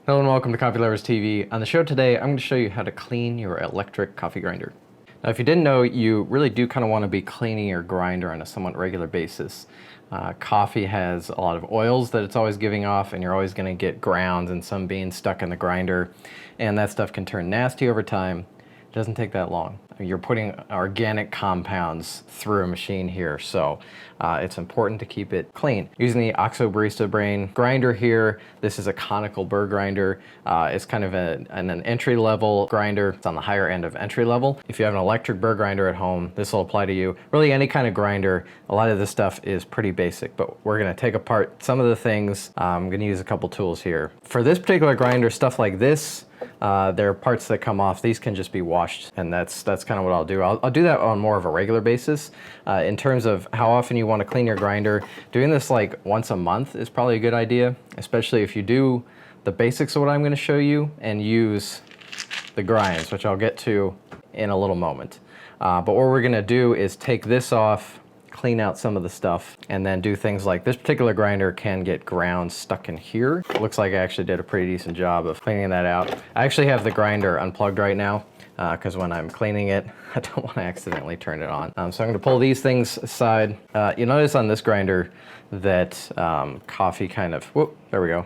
Hello and welcome to Coffee Lovers TV. On the show today, I'm going to show you how to clean your electric coffee grinder. Now, if you didn't know, you really do kind of want to be cleaning your grinder on a somewhat regular basis. Coffee has a lot of oils that it's always giving off, and you're always going to get grounds and some beans stuck in the grinder, and that stuff can turn nasty over time. It doesn't take that long. You're putting organic compounds through a machine here, so it's important to keep it clean. Using the OXO Barista Brain Grinder here, this is a conical burr grinder. It's kind of an entry-level grinder. It's on the higher end of entry-level. If you have an electric burr grinder at home, this will apply to you. Really any kind of grinder. A lot of this stuff is pretty basic, but we're gonna take apart some of the things. I'm gonna use a couple tools here. For this particular grinder, stuff like this, there are parts that come off. These can just be washed, and that's kind of what I'll do. I'll do that on more of a regular basis. In terms of how often you want to clean your grinder, doing this like once a month is probably a good idea, especially if you do the basics of what I'm going to show you and use the grinds, which I'll get to in a little moment. But what we're going to do is take this off, clean out some of the stuff, and then do things like this particular grinder can get grounds stuck in here. It looks like I actually did a pretty decent job of cleaning that out. I actually have the grinder unplugged right now because when I'm cleaning it, I don't want to accidentally turn it on. So I'm going to pull these things aside. You notice on this grinder that coffee kind of, whoop, there we go.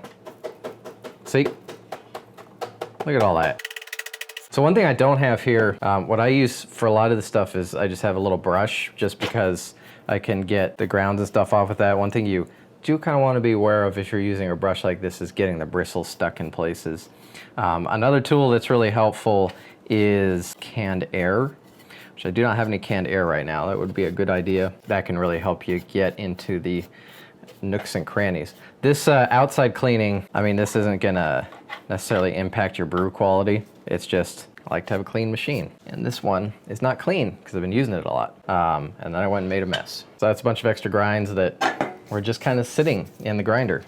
See? Look at all that. So one thing I don't have here, what I use for a lot of the stuff is I just have a little brush just because I can get the grounds and stuff off with that. One thing you do kind of want to be aware of if you're using a brush like this is getting the bristles stuck in places. Another tool that's really helpful is canned air, which I do not have any canned air right now. That would be a good idea. That can really help you get into the nooks and crannies. This outside cleaning, I mean, this isn't gonna necessarily impact your brew quality. It's just, I like to have a clean machine. And this one is not clean because I've been using it a lot. And then I went and made a mess. So that's a bunch of extra grinds that were just kind of sitting in the grinder.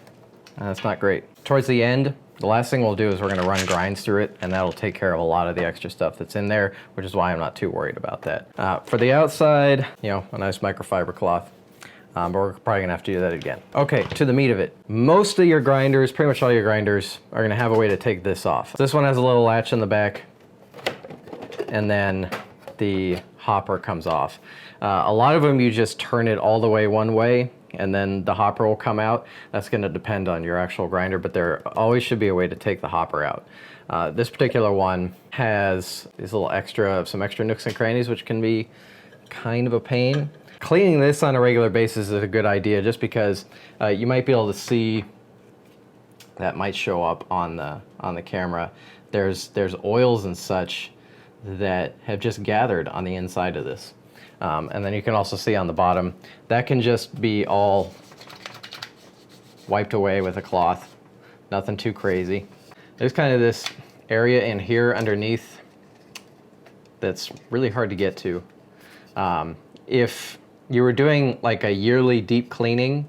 That's not great. Towards the end, the last thing we'll do is we're gonna run grinds through it, and that'll take care of a lot of the extra stuff that's in there, which is why I'm not too worried about that. For the outside, you know, a nice microfiber cloth. But we're probably gonna have to do that again. Okay, to the meat of it. Most of your grinders, pretty much all your grinders, are gonna have a way to take this off. This one has a little latch in the back, and then the hopper comes off. A lot of them you just turn it all the way one way, and then the hopper will come out. That's gonna depend on your actual grinder, but there always should be a way to take the hopper out. This particular one has these little some extra nooks and crannies, which can be kind of a pain. Cleaning this on a regular basis is a good idea just because you might be able to see, that might show up on the camera. There's oils and such that have just gathered on the inside of this. And then you can also see on the bottom, that can just be all wiped away with a cloth. Nothing too crazy. There's kind of this area in here underneath that's really hard to get to. If you were doing like a yearly deep cleaning,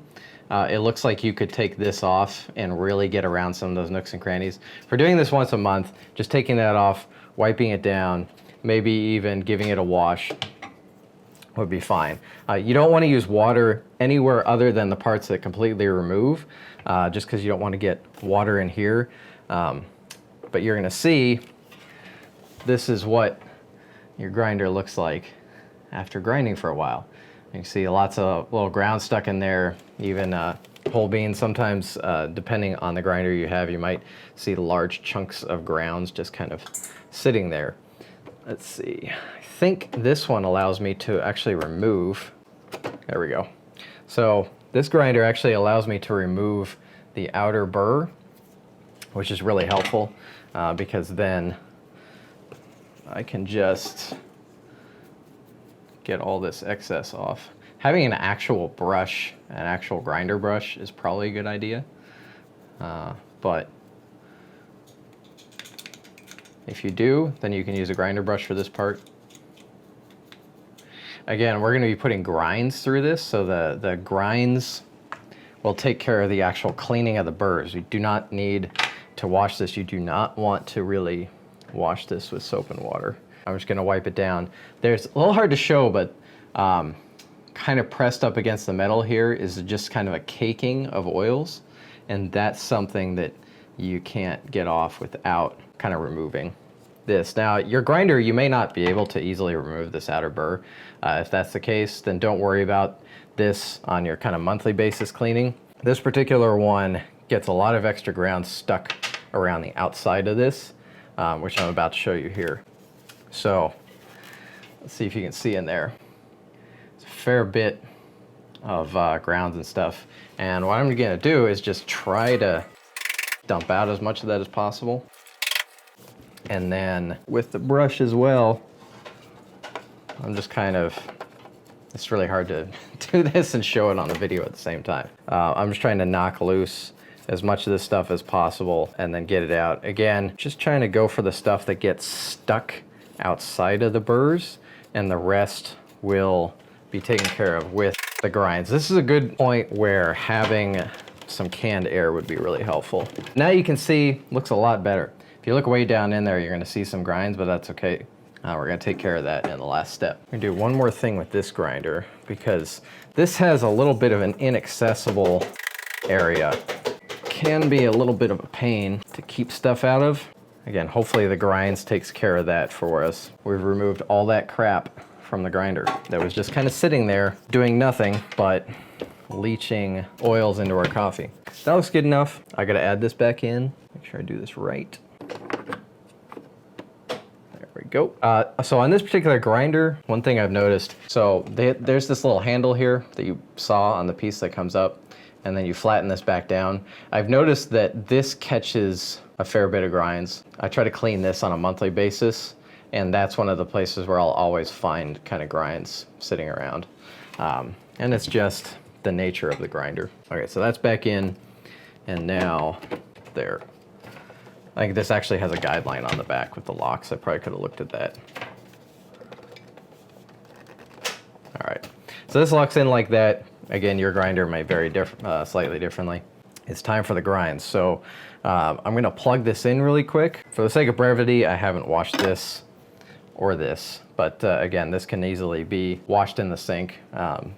it looks like you could take this off and really get around some of those nooks and crannies. For doing this once a month, just taking that off, wiping it down, maybe even giving it a wash would be fine. You don't want to use water anywhere other than the parts that completely remove, just because you don't want to get water in here. But you're going to see this is what your grinder looks like after grinding for a while. You can see lots of little ground stuck in there, even whole beans. Sometimes, depending on the grinder you have, you might see large chunks of grounds just kind of sitting there. Let's see, I think this one allows me to actually remove, there we go. So this grinder actually allows me to remove the outer burr, which is really helpful because then I can just get all this excess off. Having an actual brush, an actual grinder brush, is probably a good idea. But if you do, then you can use a grinder brush for this part. Again, we're going to be putting grinds through this, so the grinds will take care of the actual cleaning of the burrs. You do not need to wash this. You do not want to really wash this with soap and water. I'm just gonna wipe it down. There's a little hard to show, but kind of pressed up against the metal here is just kind of a caking of oils, and that's something that you can't get off without kind of removing this. Now, your grinder, you may not be able to easily remove this outer burr. If that's the case, then don't worry about this on your kind of monthly basis cleaning. This particular one gets a lot of extra ground stuck around the outside of this, which I'm about to show you here. So let's see if you can see in there. It's a fair bit of grounds and stuff. And what I'm gonna do is just try to dump out as much of that as possible. And then with the brush as well, I'm just kind of, it's really hard to do this and show it on the video at the same time. I'm just trying to knock loose as much of this stuff as possible and then get it out. Again, just trying to go for the stuff that gets stuck outside of the burrs, and the rest will be taken care of with the grinds. This is a good point where having some canned air would be really helpful. Now you can see, looks a lot better. If you look way down in there, you're gonna see some grinds, but that's okay. We're gonna take care of that in the last step. We're gonna do one more thing with this grinder, because this has a little bit of an inaccessible area. Can be a little bit of a pain to keep stuff out of. Again, hopefully the grinds takes care of that for us. We've removed all that crap from the grinder that was just kind of sitting there doing nothing but leaching oils into our coffee. That looks good enough. I gotta add this back in. Make sure I do this right. There we go. So on this particular grinder, one thing I've noticed, so there's this little handle here that you saw on the piece that comes up, and then you flatten this back down. I've noticed that this catches a fair bit of grinds. I try to clean this on a monthly basis, and that's one of the places where I'll always find kind of grinds sitting around. And it's just the nature of the grinder. Okay, so that's back in, and now there. I think this actually has a guideline on the back with the locks. I probably could have looked at that. All right, so this locks in like that. Again, your grinder may vary slightly differently. It's time for the grinds. So I'm gonna plug this in really quick. For the sake of brevity, I haven't washed this or this, but again, this can easily be washed in the sink.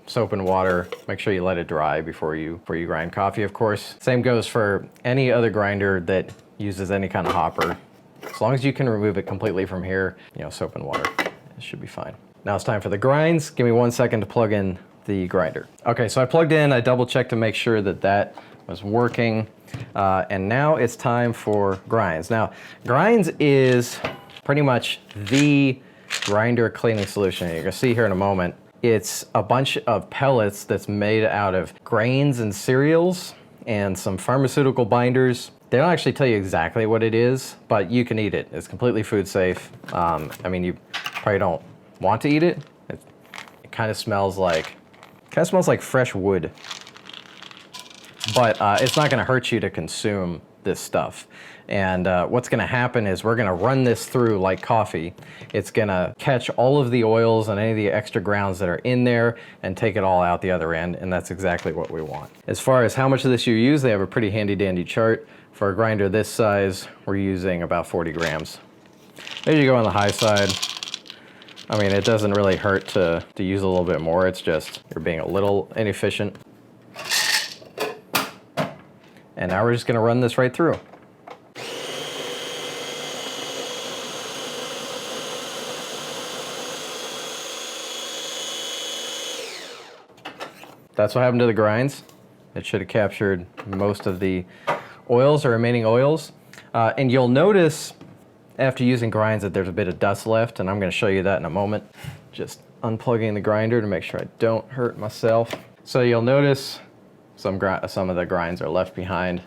Soap and water, make sure you let it dry before you grind coffee, of course. Same goes for any other grinder that uses any kind of hopper. As long as you can remove it completely from here, soap and water, it should be fine. Now it's time for the grinds. Give me 1 second to plug in the grinder. Okay, so I plugged in, I double checked to make sure that that was working. And now it's time for grinds. Now, grinds is pretty much the grinder cleaning solution. You're gonna see here in a moment, it's a bunch of pellets that's made out of grains and cereals and some pharmaceutical binders. They don't actually tell you exactly what it is, but you can eat it. It's completely food safe. I mean, you probably don't want to eat it. It kind of smells like fresh wood, but it's not gonna hurt you to consume this stuff. And what's gonna happen is we're gonna run this through like coffee. It's gonna catch all of the oils and any of the extra grounds that are in there and take it all out the other end, and that's exactly what we want. As far as how much of this you use, they have a pretty handy dandy chart. For a grinder this size, we're using about 40 grams. There you go on the high side. I mean, it doesn't really hurt to use a little bit more. It's just you're being a little inefficient. And now we're just gonna run this right through. That's what happened to the grinds. It should have captured most of the oils or remaining oils. And you'll notice after using grinds that there's a bit of dust left, and I'm gonna show you that in a moment. Just unplugging the grinder to make sure I don't hurt myself. So you'll notice some of the grinds are left behind.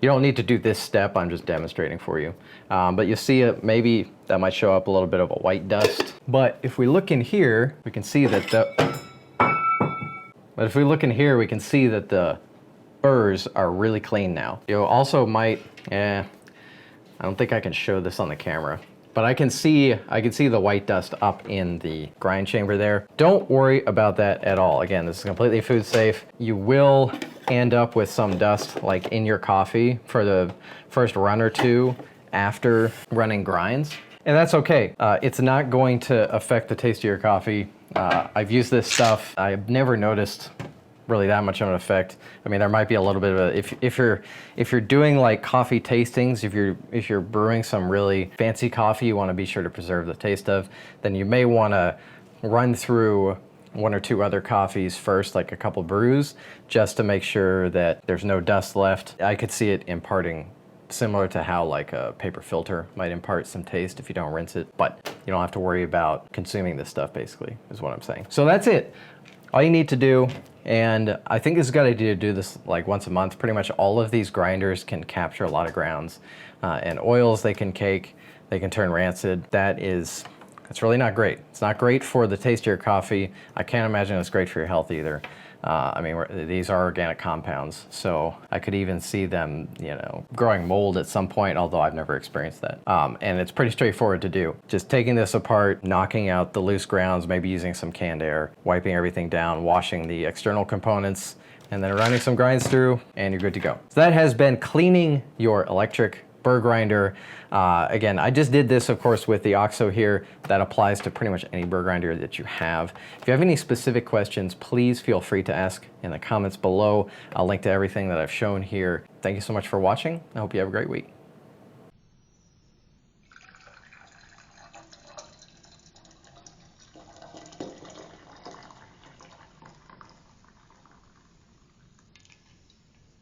You don't need to do this step, I'm just demonstrating for you. But you see maybe that might show up a little bit of a white dust. But if we look in here, we can see that the burrs are really clean now. You also might, I don't think I can show this on the camera, but I can see the white dust up in the grind chamber there. Don't worry about that at all. Again, this is completely food safe. You will end up with some dust like in your coffee for the first run or two after running grinds, and that's okay. It's not going to affect the taste of your coffee. I've used this stuff. I've never noticed really that much of an effect. I mean, there might be a little bit of a, if you're doing like coffee tastings, if you're brewing some really fancy coffee you want to be sure to preserve the taste of, then you may want to run through one or two other coffees first, like a couple brews, just to make sure that there's no dust left. I could see it imparting, similar to how like a paper filter might impart some taste if you don't rinse it, but you don't have to worry about consuming this stuff, basically, is what I'm saying. So that's it. All you need to do, and I think it's a good idea to do this like once a month. Pretty much all of these grinders can capture a lot of grounds and oils they can cake, they can turn rancid. That's really not great. It's not great for the taste of your coffee. I can't imagine it's great for your health either. I mean, these are organic compounds, so I could even see them, you know, growing mold at some point, although I've never experienced that. And it's pretty straightforward to do. Just taking this apart, knocking out the loose grounds, maybe using some canned air, wiping everything down, washing the external components, and then running some grinds through, and you're good to go. So that has been cleaning your electric burr grinder. Again, I just did this, of course, with the OXO here. That applies to pretty much any burr grinder that you have. If you have any specific questions, please feel free to ask in the comments below. I'll link to everything that I've shown here. Thank you so much for watching. I hope you have a great week.